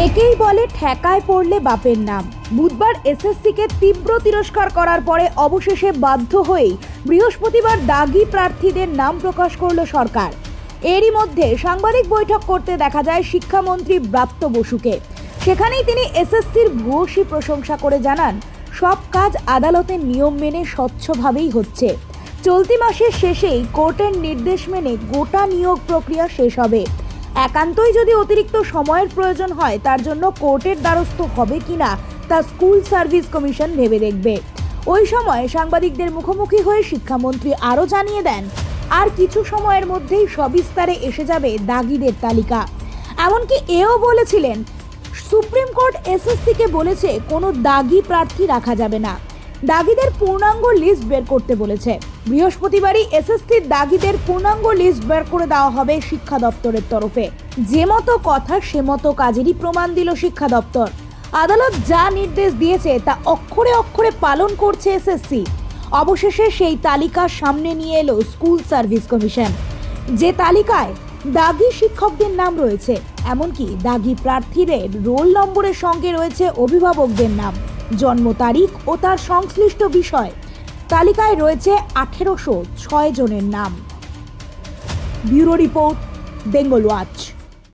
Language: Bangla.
একেই বলে ঠেকায় পড়লে বাপের নাম। বুধবার এসএসসিকে তীব্র তিরস্কার করার পরে অবশেষে বাধ্য হয়েই বৃহস্পতিবার দাগি প্রার্থীদের নাম প্রকাশ করল সরকার। এরই মধ্যে সাংবাদিক বৈঠক করতে দেখা যায় শিক্ষামন্ত্রী ব্রাত্য বসুকে। সেখানেই তিনি এসএসসির ভূয়সী প্রশংসা করে জানান, সব কাজ আদালতের নিয়ম মেনে স্বচ্ছভাবেই হচ্ছে। চলতি মাসের শেষেই কোর্টের নির্দেশ মেনে গোটা নিয়োগ প্রক্রিয়া শেষ হবে। একান্তই যদি অতিরিক্ত সময়ের প্রয়োজন হয় তার জন্য কোর্টের দ্বারস্থ হবে কিনা তা স্কুল সার্ভিস কমিশন ভেবে দেখবে। ওই সময় সাংবাদিকদের মুখোমুখি হয়ে শিক্ষামন্ত্রী আরও জানিয়ে দেন, আর কিছু সময়ের মধ্যেই সবিস্তারে এসে যাবে দাগিদের তালিকা। এমনকি এও বলেছিলেন, সুপ্রিম কোর্ট এসএসসিকে বলেছে কোনো দাগি প্রার্থী রাখা যাবে না, দাগিদের পূর্ণাঙ্গ লিস্ট বের করতে বলেছে। বৃহস্পতিবারই এসএসসির দাগিদের পূর্ণাঙ্গ লিস্ট বের করে দেওয়া হবে শিক্ষা দপ্তরের তরফে। যে মতো কথা সে মতো কাজেরই প্রমাণ দিল শিক্ষা দপ্তর। আদালত যা নির্দেশ দিয়েছে তা অক্ষরে অক্ষরে পালন করছে এসএসসি। অবশেষে সেই তালিকা সামনে নিয়ে এলো স্কুল সার্ভিস কমিশন, যে তালিকায় দাগি শিক্ষকদের নাম রয়েছে। এমনকি দাগি প্রার্থীদের রোল নম্বরের সঙ্গে রয়েছে অভিভাবকদের নাম, জন্ম তারিখ ও তার সংশ্লিষ্ট বিষয়। তালিকায় রয়েছে 1806 জনের নাম। Bureau report, Bengal watch.